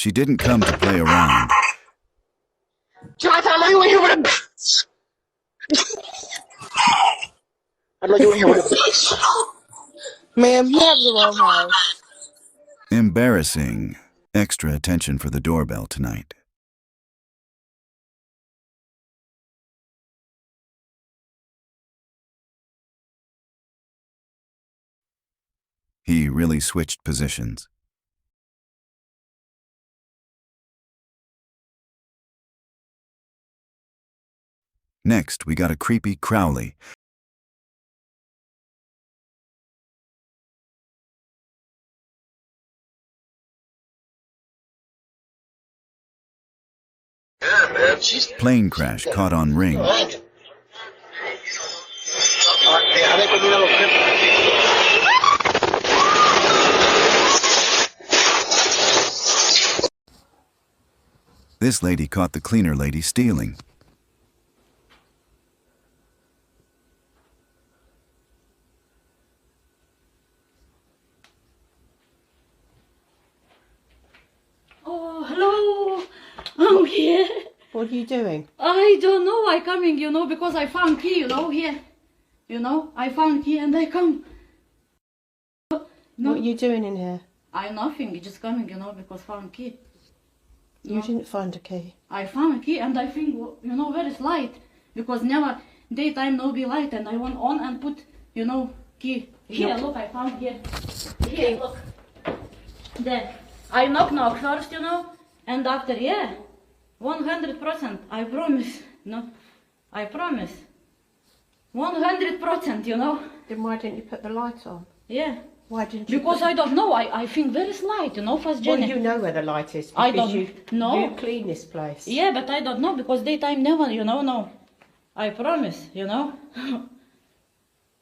She didn't come to play around. Jonathan, I know you were here with a bitch. I know you were here with a bitch. Ma'am, you have the wrong house. Embarrassing. Extra attention for the doorbell tonight. He really switched positions. Next, we got a creepy Crowley. Yeah, man, she's... Plane crash caught on ring. Alright. This lady caught the cleaner lady stealing. Oh, hello. I'm here. What are you doing? I don't know. I coming, because I found key, here. I found key and I come. No. What are you doing in here? I nothing. Just coming, because found key. You didn't find a key. I found a key and I think, where is light? Because never daytime no be light and I went on and put, key. Here, look, I found here. Here, look. There. I knock first, and after, 100%, I promise. No, I promise. 100%, Then why didn't you put the light on? Yeah. Why didn't you? Because I don't know. I think there is light, first Well, Jenny. you know where the light is. I Because don't know. You clean this place. Yeah, but I don't know because daytime never, no. I promise,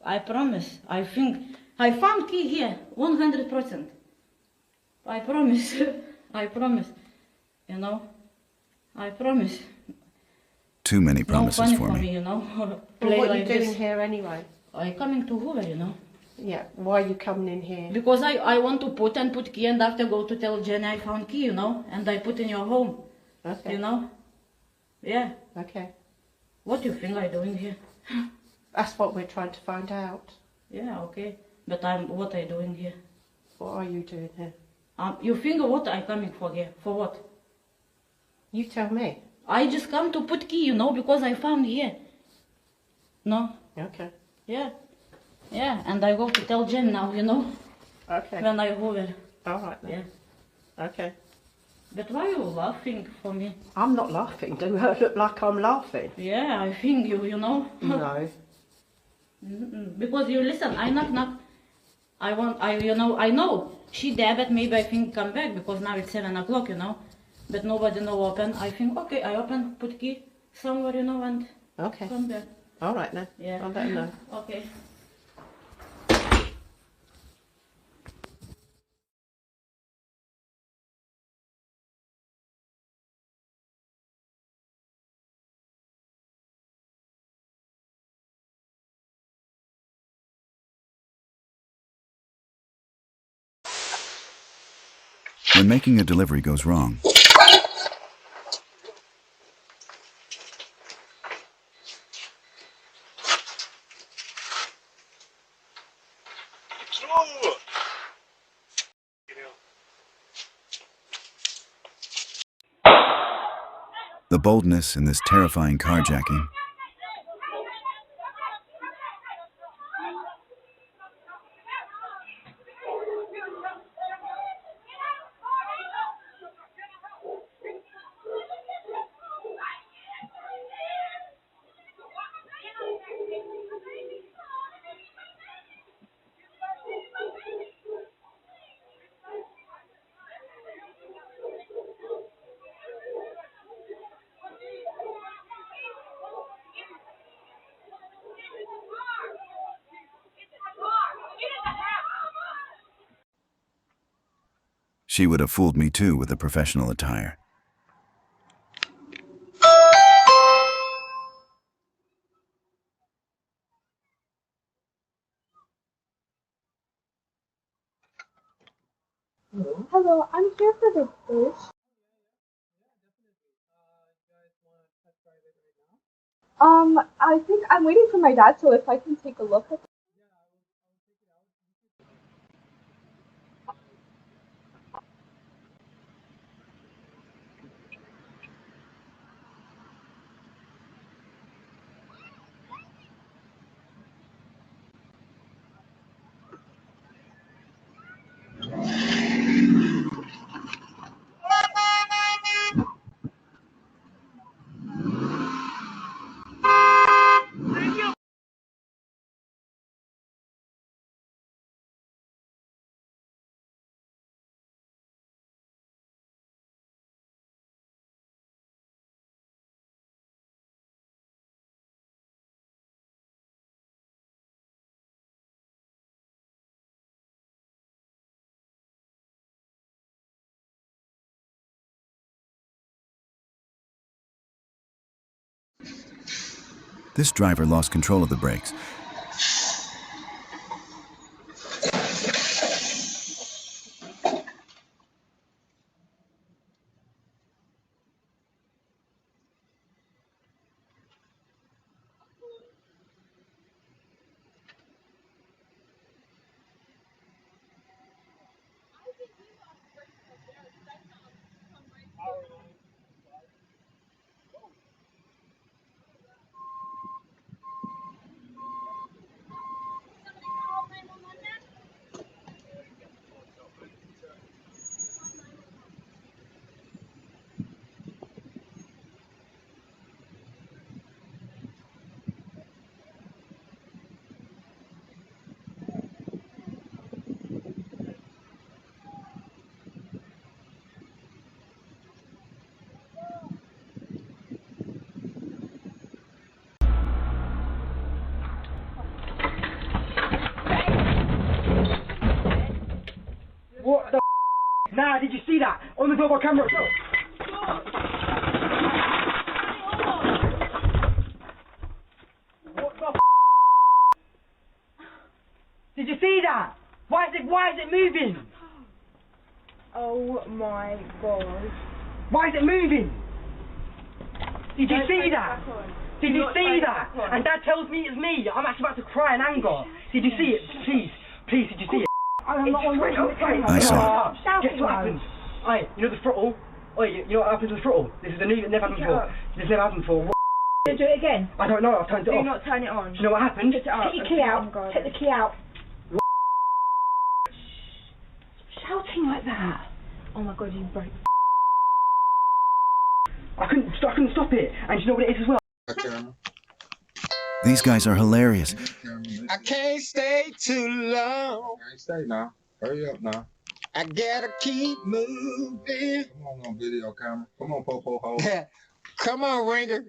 I promise. I think I found key here, 100%. I promise. I promise. I promise. Too many promises no funny for me. me, Well, Play what are like you doing this. here anyway? I coming to Hoover, Yeah. Why are you coming in here? Because I want to put key and after go to tell Jenny I found key, and I put in your home. Okay. Yeah. Okay. What do you think I'm doing here? That's what we're trying to find out. Yeah, okay. But what I doing here? What are you doing here? You think what I coming for here? For what? You tell me. I just come to put key, because I found here. No? Okay. Yeah. Yeah, and I go to tell Jen now, Okay. when I Hoover. All right then. Yeah. Okay. But why are you laughing for me? I'm not laughing. Do I look like I'm laughing? Yeah, I think you know. No. Because you listen, I knock. I know. She there, but maybe I think come back because now it's 7 o'clock, But nobody no open. I think, okay, I open, put key somewhere, and Okay. come back. All right then. Yeah. I'll let her know. Okay. When making a delivery goes wrong, the boldness in this terrifying carjacking. She would have fooled me too with the professional attire. Hello, I'm here for the fish. I think I'm waiting for my dad, so if I can take a look at. This driver lost control of the brakes. What the Nah, did you see that? On the doorbell camera. What the Did you see that? Why is it moving? Oh my god. Why is it moving? Did you see that? Did you see that? And Dad tells me it's me. I'm actually about to cry in anger. Did you see it? Please, did you see it? I saw it. Guess what happens? Aye, you know the throttle? Oi, you know what happens with the throttle? This is the new, it never happened before. This never happened before. Do it again. I don't know, I've turned it off. Do not turn it on. Do you know what happened? Take your key out. Take the key out. Shouting like that. Oh my god, you broke. I couldn't stop it. And do you know what it is as well? These guys are hilarious. I can't stay too long. Can't stay now. Hurry up now. I gotta keep moving. Come on video camera. Come on, Popo ho. Come on, Ringer.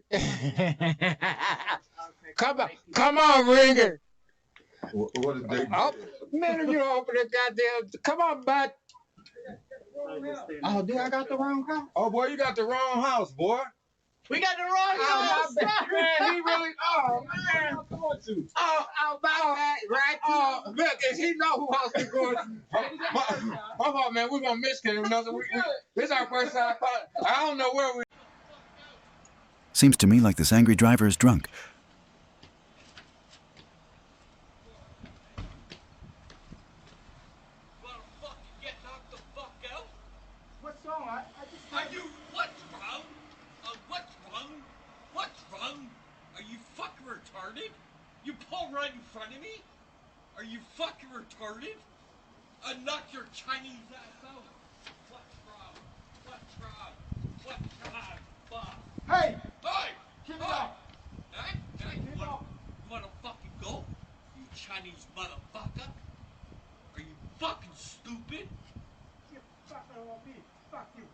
Come on, Ringer. What is that? Oh, man, if you don't open the goddamn, come on, bud. Oh, dude, I got the wrong house. Oh boy, you got the wrong house, boy. We got the wrong house. Man, he really. Oh man, I'm going to. Oh, right. Oh, look, is he know who house we going to? My fault, man. We're gonna miss him. This is our first time. I don't know where we. Seems to me like this angry driver is drunk. What's wrong? Are you, what's wrong? What's wrong? What's wrong? Are you fucking retarded? You pull right in front of me? Are you fucking retarded? Knock your Chinese ass out. What's wrong? What's wrong? What's wrong? Fuck. Hey! Hey! Keep it up! Hey? Hey, you wanna fucking go? You Chinese motherfucker? Are you fucking stupid? Fuck you.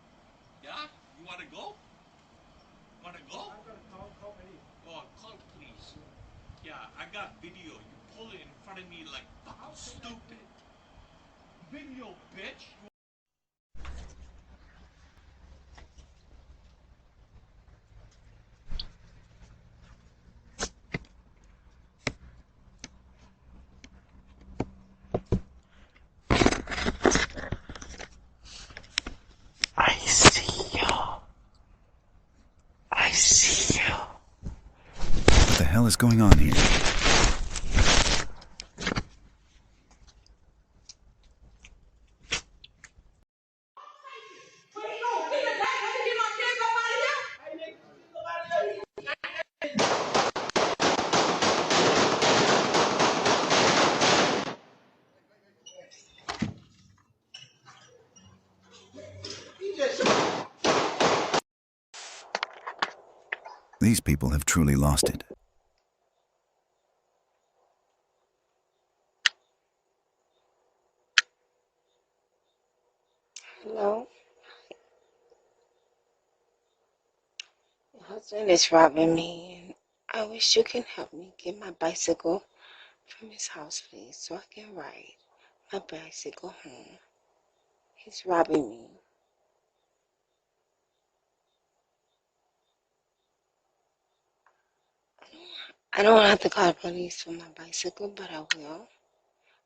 Yeah? You wanna go? Wanna go? I'm gonna call police. Oh, call please. Yeah, I got video. You pull it in front of me like fucking stupid. Video, bitch. I see you. I see you. hell is going on here? These people have truly lost it. Hello? My husband is robbing me, and I wish you can help me get my bicycle from his house, please, so I can ride my bicycle home. He's robbing me. I don't have to call the police for my bicycle, but I will.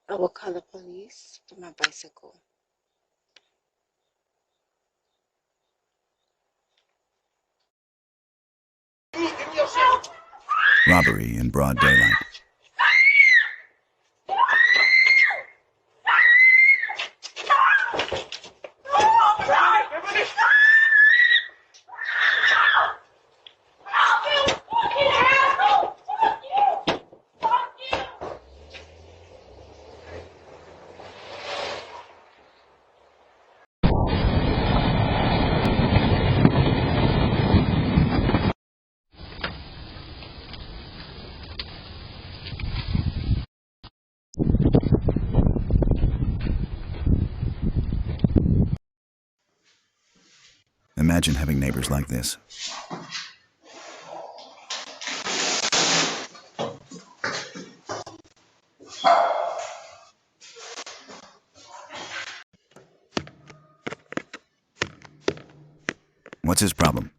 I will call the police for my bicycle. Robbery in broad daylight. Imagine having neighbors like this. What's his problem?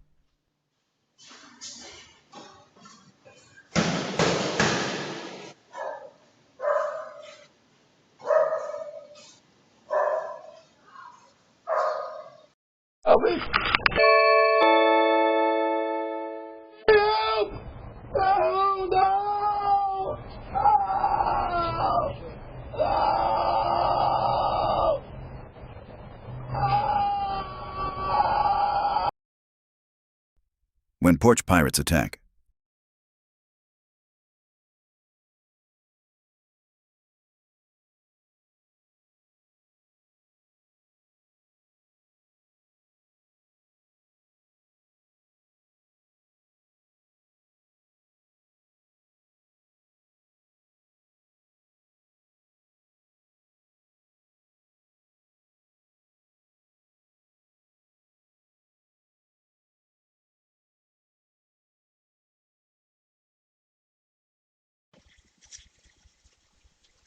When porch pirates attack.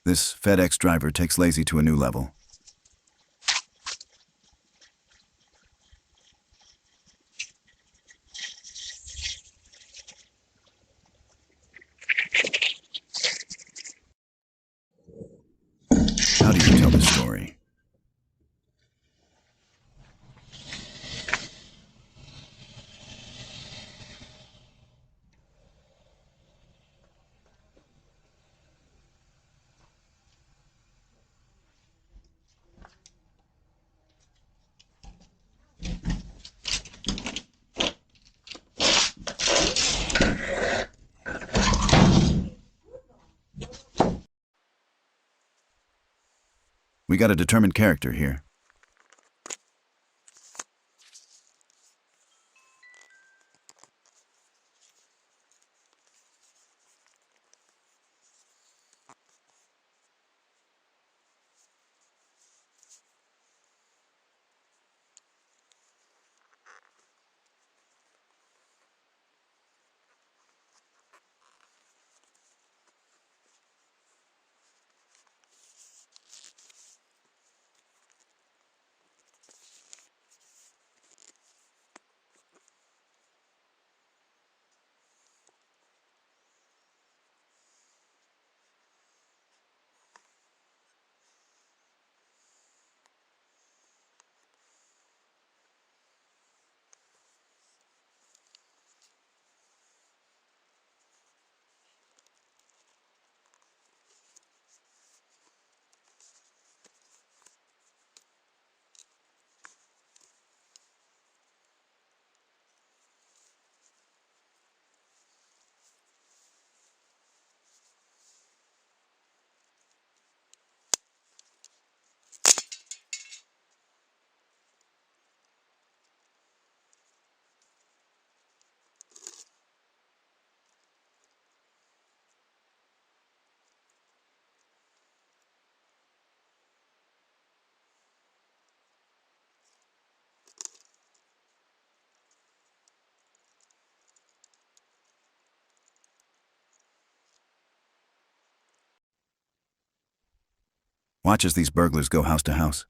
This FedEx driver takes lazy to a new level. How do you tell this story? We got a determined character here. Watch as these burglars go house to house.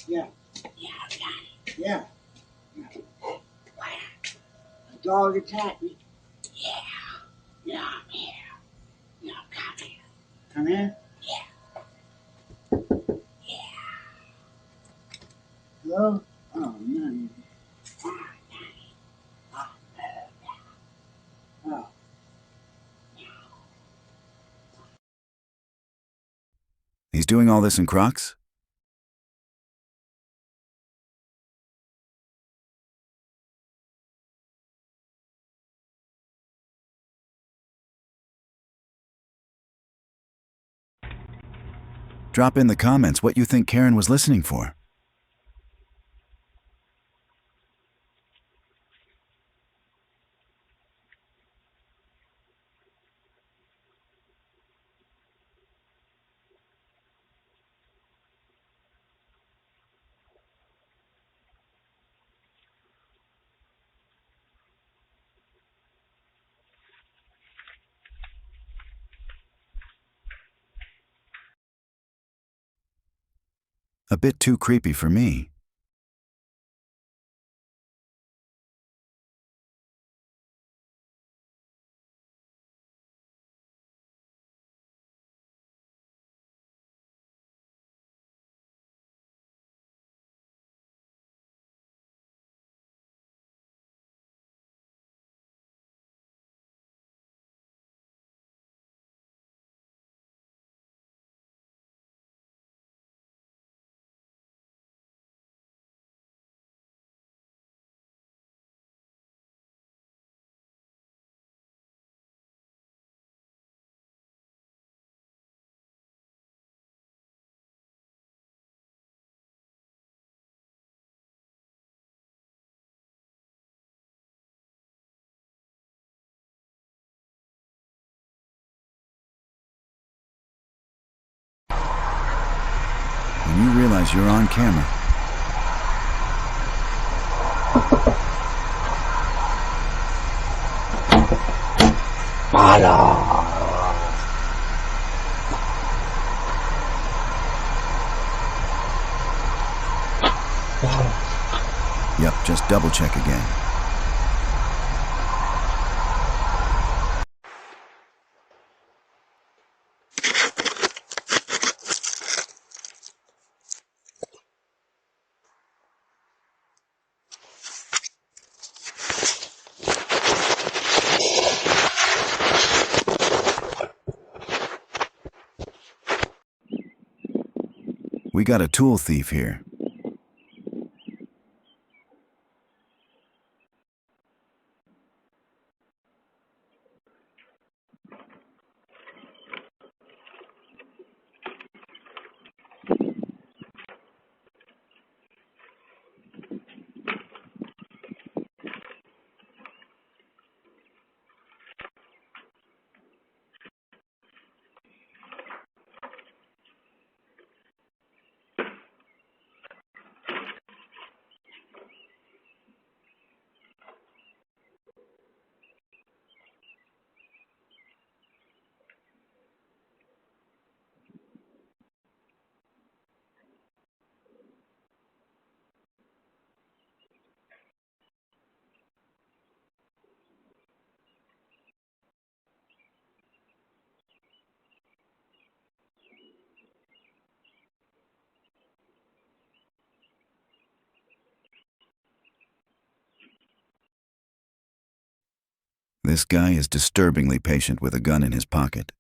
Yeah. Yeah. A dog attacked me. Yeah, I'm here. Yeah, come here. Come here? Hello? Oh, no. Oh. He's doing all this in Crocs? Drop in the comments what you think Karen was listening for. A bit too creepy for me. When you realize you're on camera, yep, just double check again. We got a tool thief here. This guy is disturbingly patient with a gun in his pocket.